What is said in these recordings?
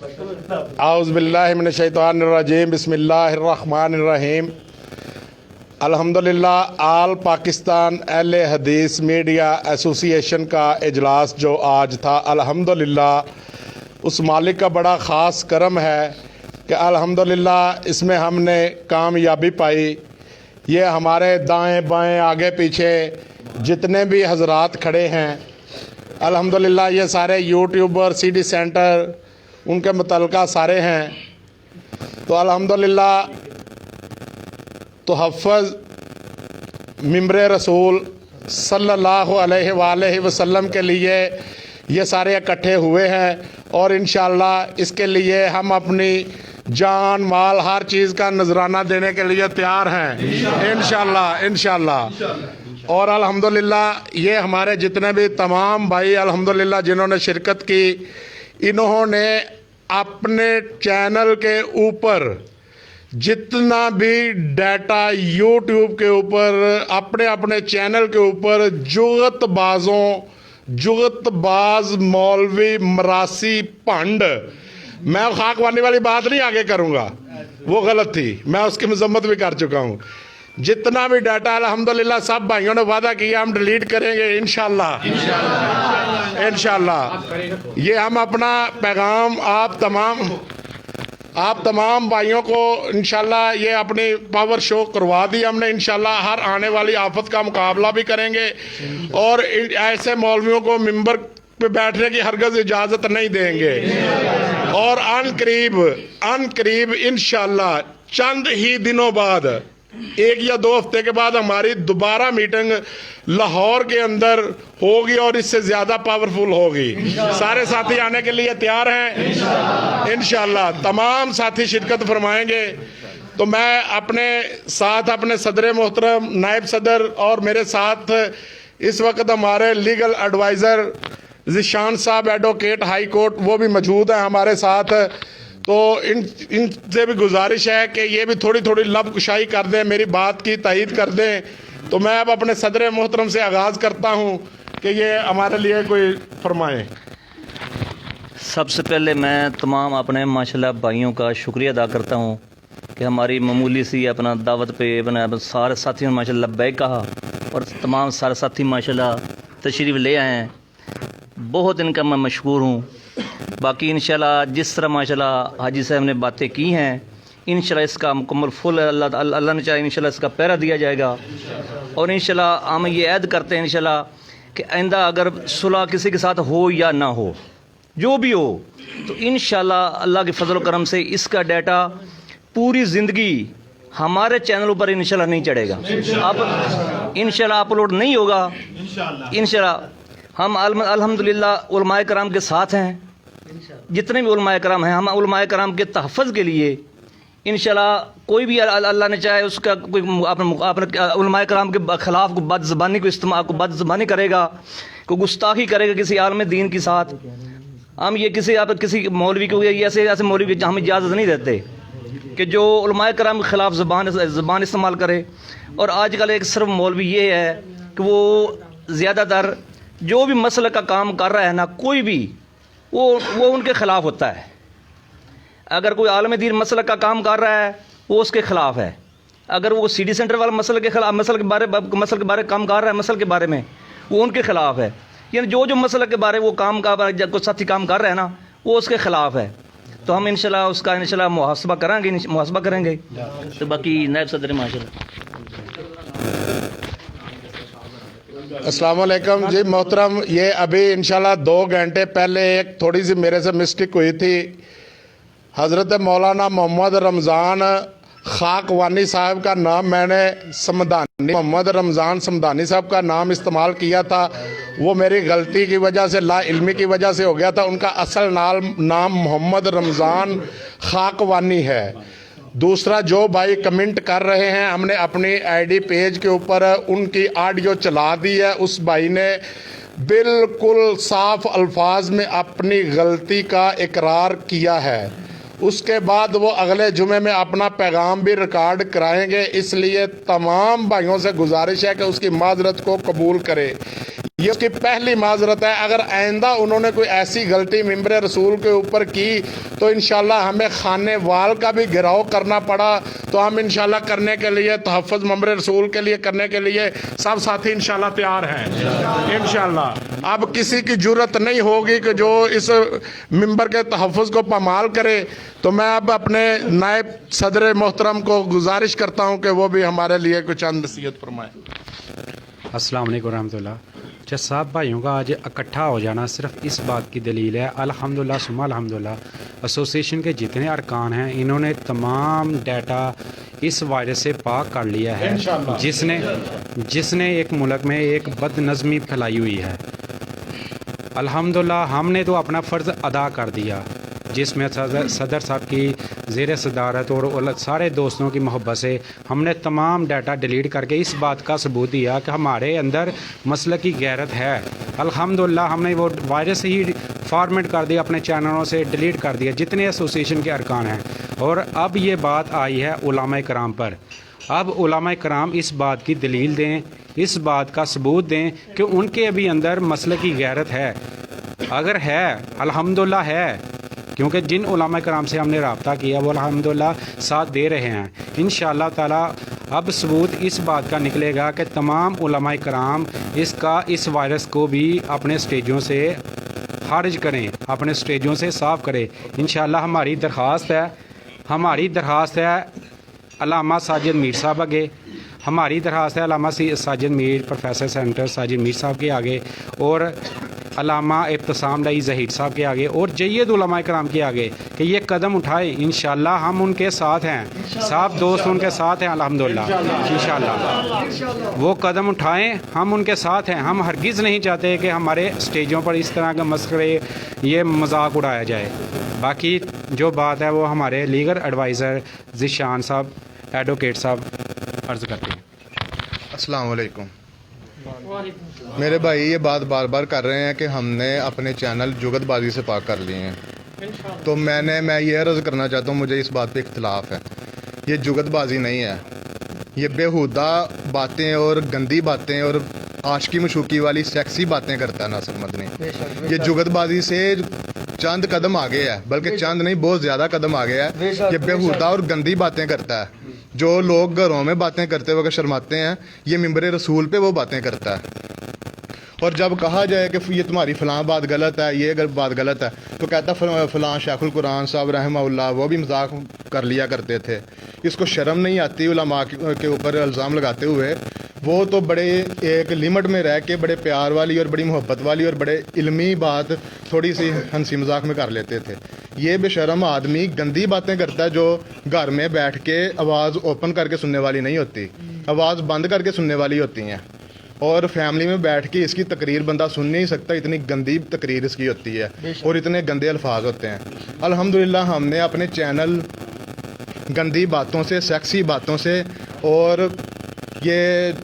आउज़ बिल्लाहि मिनश शैतानिर रजीम बिस्मिल्लाहिर रहमानिर रहीम। अल्हम्दुलिल्लाह आल पाकिस्तान अहले हदीस मीडिया एसोसिएशन का इजलास जो आज था, अल्हम्दुलिल्लाह उस मालिक का बड़ा ख़ास करम है कि अल्हम्दुलिल्लाह इसमें हमने कामयाबी पाई। ये हमारे दाएं बाएं आगे पीछे जितने भी हजरात खड़े हैं, अल्हम्दुलिल्लाह ये सारे यूट्यूबर, सीडी सेंटर, उनके मुतल्लिका सारे हैं। तो अल्हम्दुलिल्लाह तोहफ़्फ़ज़ मिंबर रसूल सल्लल्लाहु अलैहि वसल्लम के लिए ये सारे इकट्ठे हुए हैं और इंशाअल्लाह इसके लिए हम अपनी जान माल हर चीज़ का नजराना देने के लिए तैयार हैं इंशाअल्लाह। और अल्हम्दुलिल्लाह ये हमारे जितने भी तमाम भाई अल्हम्दुलिल्लाह जिन्होंने शिरकत की, इन्होंने अपने चैनल के ऊपर जितना भी डाटा यूट्यूब के ऊपर अपने अपने चैनल के ऊपर जुगतबाज मौलवी मरासी भंड, मैं खाकवानी वाली बात नहीं आगे करूँगा, वो गलत थी, मैं उसकी मजम्मत भी कर चुका हूँ। जितना भी डाटा अल्हम्दुलिल्लाह सब भाइयों ने वादा किया हम डिलीट करेंगे इंशाअल्लाह। ये हम अपना पैगाम आप तमाम भाइयों को इंशाअल्लाह ये अपनी पावर शो करवा दी हमने। इंशाअल्लाह हर आने वाली आफत का मुकाबला भी करेंगे और ऐसे मौलवियों को मिंबर पे बैठने की हरगज इजाज़त नहीं देंगे। और अनकरीब इंशाअल्लाह चंद ही दिनों बाद, 1 या 2 हफ्ते के बाद हमारी दोबारा मीटिंग लाहौर के अंदर होगी और इससे ज़्यादा पावरफुल होगी। सारे साथी आने के लिए तैयार हैं इंशाअल्लाह। तमाम साथी शिरकत फरमाएंगे। तो मैं अपने साथ अपने सदर मोहतरम, नायब सदर और मेरे साथ इस वक्त हमारे लीगल एडवाइज़र ज़िशान साहब एडवोकेट हाई कोर्ट, वो भी मौजूद हैं हमारे साथ। तो इनसे भी गुजारिश है कि ये भी थोड़ी थोड़ी लब कुशाई कर दें, मेरी बात की तायीद कर दें। तो मैं अब अपने सदर मोहतरम से आगाज़ करता हूँ कि ये हमारे लिए कोई फरमाएं। सबसे पहले मैं तमाम अपने माशाल्लाह भाइयों का शुक्रिया अदा करता हूँ कि हमारी मामूली सी अपना दावत पे अपना सारे साथियों ने माशाल्लाह बैक कहा और तमाम सारे साथी माशाल्लाह तशरीफ़ ले आए हैं। बहुत इनका मैं मशकूर हूँ। बाकी इंशाल्लाह जिस तरह माशाल्लाह हाजी साहब ने बातें की हैं, इंशाल्लाह इसका मुकम्मल फुल अल्लाह ने चाहे इंशाल्लाह इसका पैरा दिया जाएगा। और इंशाल्लाह हम ये ऐद करते हैं इंशाल्लाह कि आइंदा अगर सुलह किसी के साथ हो या ना हो, जो भी हो, तो इंशाल्लाह अल्लाह के फजल करम से इसका डाटा पूरी ज़िंदगी हमारे चैनलों पर इंशाल्लाह नहीं चढ़ेगा। अब इंशाल्लाह अपलोड नहीं होगा। इंशाल्लाह हम अल्हम्दुलिल्लाह उलमाए कराम के साथ हैं। जितने भी उलमाए कराम हैं, हम उलमाए कराम के तहफ़्फ़ुज़ के लिए इंशाल्लाह कोई भी अल्लाह ने चाहे उसका कोई अपने उलमाए कराम के ख़िलाफ़ को बदज़बानी करेगा, कोई गुस्ताखी करेगा किसी आलम दीन के साथ, हम ये किसी मौलवी को ऐसे मौलवी को हम इजाज़त नहीं देते कि जो उलमाए कराम के ख़िलाफ़ ज़बान इस्तेमाल करे। और आजकल एक सिर्फ मौलवी ये है कि वो ज़्यादातर जो भी मसले का काम कर रहा है ना, कोई भी वो उनके ख़िलाफ़ होता है। अगर कोई आलम दीन मसले का काम कर रहा है वो उसके ख़िलाफ़ है। अगर वो सीडी सेंटर वाला मसले के बारे काम कर रहा है, मसले के बारे में, वो उनके ख़िलाफ़ है। यानी जो मसले के बारे वो काम का कोई साथी काम कर रहा है ना, वो उसके ख़िलाफ़ है। तो हम इंशाल्लाह उसका इंशाल्लाह मुहासबा करेंगे। तो बाकी नायब सदर माशाल्लाह। अस्सलाम वालेकुम जी मोहतरम। ये अभी इंशाल्लाह 2 घंटे पहले एक थोड़ी सी मेरे से मिस्टेक हुई थी। हज़रत मौलाना मोहम्मद रमज़ान खाकवानी साहब का नाम मैंने मोहम्मद रमज़ान समदानी साहब का नाम इस्तेमाल किया था। वो मेरी गलती की वजह से, ला इल्मी की वजह से हो गया था। उनका असल नाम मोहम्मद रमज़ान खाकवानी है। दूसरा, जो भाई कमेंट कर रहे हैं, हमने अपनी आईडी पेज के ऊपर उनकी ऑडियो चला दी है। उस भाई ने बिल्कुल साफ अल्फाज में अपनी गलती का इकरार किया है। उसके बाद वो अगले जुमे में अपना पैगाम भी रिकॉर्ड कराएंगे। इसलिए तमाम भाइयों से गुजारिश है कि उसकी माजरत को कबूल करे। ये उसकी पहली माजरत है। अगर आइंदा उन्होंने कोई ऐसी गलती मिंबर रसूल के ऊपर की तो इंशाल्लाह हमें खाने वाल का भी घेराव करना पड़ा तो हम इंशाल्लाह करने के लिए, तहफ़्फ़ुज़ मिंबर रसूल के लिए करने के लिए सब साथी इंशाल्लाह तैयार हैं इंशाल्लाह। अब किसी की जुर्रत नहीं होगी कि जो इस मिंबर के तहफ़्फ़ुज़ को पामाल करे। तो मैं अब अपने नायब सदर मोहतरम को गुजारिश करता हूँ कि वो भी हमारे लिए कुछ चंद नसीहत फरमाएँ। अस्सलाम वालेकुम रहमतुल्लाह। साहब भाइयों का आज इकट्ठा हो जाना सिर्फ इस बात की दलील है, अल्हम्दुलिल्लाह सुम्मा अल्हम्दुलिल्लाह, एसोसिएशन के जितने अरकान हैं इन्होंने तमाम डाटा इस वायरस से पाक कर लिया है जिसने एक मुल्क में एक बदनज़मी फैलाई हुई है। अल्हम्दुलिल्लाह हमने तो अपना फ़र्ज़ अदा कर दिया, जिसमें सदर साहब की ज़ेर सदारत और सारे दोस्तों की मोहब्बत से हमने तमाम डाटा डिलीट करके इस बात का सबूत दिया कि हमारे अंदर मसल की गैरत है। अल्हम्दुलिल्लाह हमने वो वायरस ही फॉर्मेट कर दिया, अपने चैनलों से डिलीट कर दिया जितने एसोसिएशन के अरकान हैं। और अब ये बात आई है उलमा कराम पर। अब उलमा कराम इस बात की दलील दें, इस बात का सबूत दें कि उनके अभी अंदर मसल की गैरत है। अगर है अल्हम्दुलिल्लाह है, क्योंकि जिन उलमा कराम से हमने रब्ता किया वो अल्हम्दुलिल्लाह साथ दे रहे हैं। इंशाअल्लाह ताला अब सबूत इस बात का निकलेगा कि तमाम उलमा कराम इस वायरस को भी अपने स्टेजों से खारिज करें, अपने स्टेजों से साफ़ करें। इंशाअल्लाह हमारी दरख्वास्त है अल्लामा साजिद मीर साहब आगे, हमारी दरख्वास्त है अल्लामा साजिद मीर, प्रोफेसर सेंटर साजिद मीर साहब के आगे, और अल्लामा इब्तिसाम लाई ज़हीर साहब के आगे, और जय्यद उलमा कराम के आगे कि ये कदम उठाए। इंशाअल्लाह हम उनके साथ हैं, सब दोस्त उनके साथ हैं अल्हम्दुलिल्लाह। इंशाअल्लाह वो कदम उठाएं, हम उनके साथ हैं। हम हरगिज़ नहीं चाहते कि हमारे स्टेजों पर इस तरह का मस्खरे, ये मजाक उड़ाया जाए। बाकी जो बात है वो हमारे लीगल एडवाइज़र ज़िशान साहब, एडवोकेट साहब अर्ज़ करते हैं। अस्सलाम वालेकुम। मेरे भाई ये बात बार बार कर रहे हैं कि हमने अपने चैनल जुगतबाजी से पाक कर लिए हैं, तो मैं ये अर्ज़ करना चाहता हूँ, मुझे इस बात पे इख्तिलाफ है। ये जुगतबाजी नहीं है, ये बेहुदा बातें और गंदी बातें और आशिकी मशूकी वाली सेक्सी बातें करता है नासिर मदनी। ये जुगतबाजी से चंद कदम आगे है, बल्कि चंद नहीं बहुत ज़्यादा कदम आगे है। ये बेहुदा और गंदी बातें करता है। जो लोग घरों में बातें करते वक्त शर्माते हैं, ये मिंबर रसूल पे वो बातें करता है। और जब कहा जाए कि ये तुम्हारी फ़लाँ बात गलत है, ये अगर बात गलत है, तो कहता फ़लाँ शेखुल कुरान साहब रहमहुल्लाह वो भी मजाक कर लिया करते थे। इसको शर्म नहीं आती उलमा के ऊपर इल्ज़ाम लगाते हुए। वो तो बड़े एक लिमिट में रह के बड़े प्यार वाली और बड़ी मोहब्बत वाली और बड़े इल्मी बात थोड़ी सी हंसी मजाक में कर लेते थे। ये बेशर्म आदमी गंदी बातें करता है, जो घर में बैठ के आवाज़ ओपन करके सुनने वाली नहीं होती, आवाज़ बंद करके सुनने वाली होती हैं। और फैमिली में बैठ के इसकी तकरीर बंदा सुन नहीं सकता, इतनी गंदी तकरीर इसकी होती है और इतने गंदे अल्फाज होते हैं। अल्हम्दुलिल्लाह हमने अपने चैनल गंदी बातों से, सेक्सी बातों से और ये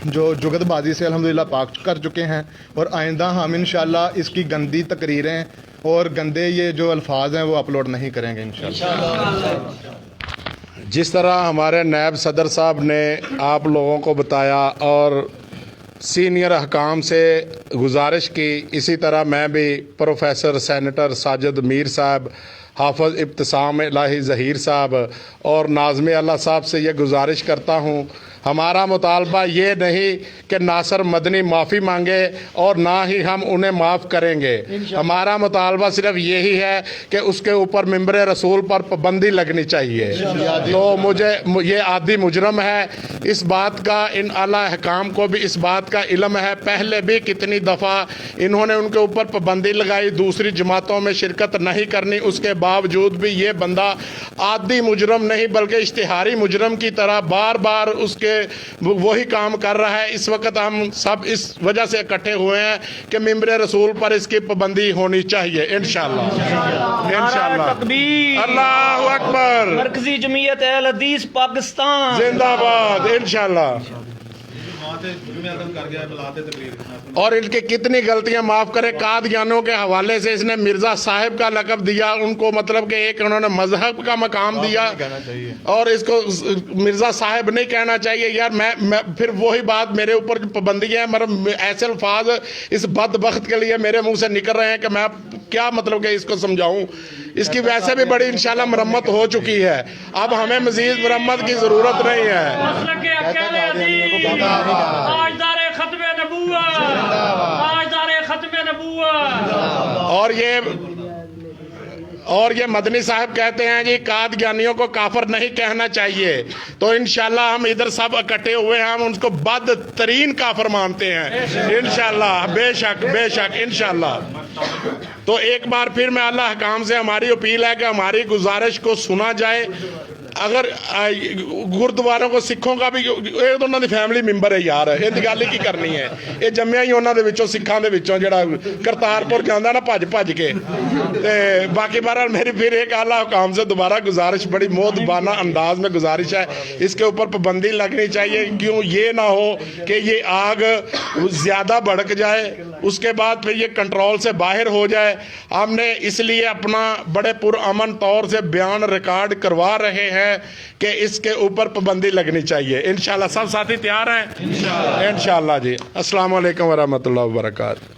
जो जुगतबाजी से अल्हम्दुलिल्लाह पाक कर चुके हैं। और आइंदा हम इंशाअल्लाह इसकी गंदी तकरीरें और गंदे ये जो अल्फाज हैं वो अपलोड नहीं करेंगे इंशाअल्लाह। जिस तरह हमारे नायब सदर साहब ने आप लोगों को बताया और सीनियर हकाम से गुजारिश की, इसी तरह मैं भी प्रोफेसर सेनेटर साजिद मीर साहब, हाफ़िज़ इब्तिसाम लाई ज़हीर साहब और नाज़िम अल्लाह साहब से ये गुजारिश करता हूँ, हमारा मुतालबा ये नहीं कि नासिर मदनी माफ़ी मांगे और ना ही हम उन्हें माफ़ करेंगे। हमारा मुतालबा सिर्फ यही है कि उसके ऊपर मिंबर रसूल पर पाबंदी लगनी चाहिए। तो मुझे ये आदि मुजरम है, इस बात का इन आला हकाम को भी इस बात का इल्म है। पहले भी कितनी दफ़ा इन्होंने उनके ऊपर पाबंदी लगाई, दूसरी जमातों में शिरकत नहीं करनी, उसके बावजूद भी ये बंदा आदि मुजरम नहीं बल्कि इश्तिहारी मुजरम की तरह बार बार उसके वही काम कर रहा है। इस वक्त हम सब इस वजह से इकट्ठे हुए हैं कि मिंबर रसूल पर इसकी पाबंदी होनी चाहिए इंशाअल्लाह। इंशाअल्लाह तकबीर, अल्लाहु अकबर, मरकजी जमीयत अहल हदीस पाकिस्तान जिंदाबाद इंशाअल्लाह। और इनकी कितनी गलतियां माफ करें। कादियानियों के हवाले से इसने मिर्जा साहिब का लक़ब दिया, उनको मतलब कि एक उन्होंने मजहब का मकाम दिया, और इसको मिर्जा साहिब नहीं कहना चाहिए यार। मैं फिर वही बात, मेरे ऊपर जो पाबंदी है, मतलब ऐसे अल्फाज इस बदबख्त के लिए मेरे मुंह से निकल रहे हैं कि मैं क्या मतलब कि इसको समझाऊं। इसकी वैसे भी बड़ी इंशाल्लाह मरम्मत हो चुकी है, अब हमें मजीद मरम्मत की जरूरत नहीं है। और ये मदनी साहब कहते हैं जी कादियानियों को काफर नहीं कहना चाहिए, तो इंशाल्लाह हम इधर सब इकट्ठे हुए हैं, हम उनको बदतरीन काफर मानते हैं इंशाल्लाह, बेशक बेशक इंशाल्लाह। तो एक बार फिर मैं अल्लाह हकाम से हमारी अपील है कि हमारी गुजारिश को सुना जाए। अगर गुरुद्वारों को सिखों का भी ਇਹ ਤਾਂ ਉਹਨਾਂ ਦੀ ਫੈਮਿਲੀ ਮੈਂਬਰ ਹੈ ਯਾਰ, ਇਹ ਗੱਲ ਹੀ ਕੀ ਕਰਨੀ ਹੈ। ਇਹ ਜੰਮਿਆ ਹੀ ਉਹਨਾਂ ਦੇ ਵਿੱਚੋਂ, ਸਿੱਖਾਂ ਦੇ ਵਿੱਚੋਂ, ਜਿਹੜਾ ਕਰਤਾਰਪੁਰ ਜਾਂਦਾ ਨਾ ਭੱਜ ਭੱਜ ਕੇ। ਤੇ ਬਾਕੀ बहरहाल मेरी फिर एक आला हुकाम से दोबारा गुजारिश, बड़ी मोहतबाना अंदाज में गुजारिश है, इसके ऊपर पाबंदी लगनी चाहिए। क्यों ये ना हो कि ये आग ज़्यादा भड़क जाए, उसके बाद फिर ये कंट्रोल से बाहर हो जाए। हमने इसलिए अपना बड़े पुरअमन तौर से बयान रिकॉर्ड करवा रहे हैं कि इसके ऊपर पाबंदी लगनी चाहिए इंशाल्लाह। सब साथी तैयार हैं इंशाल्लाह जी। अस्सलाम वालेकुम वरहमतुल्लाहि वबरकातुहू।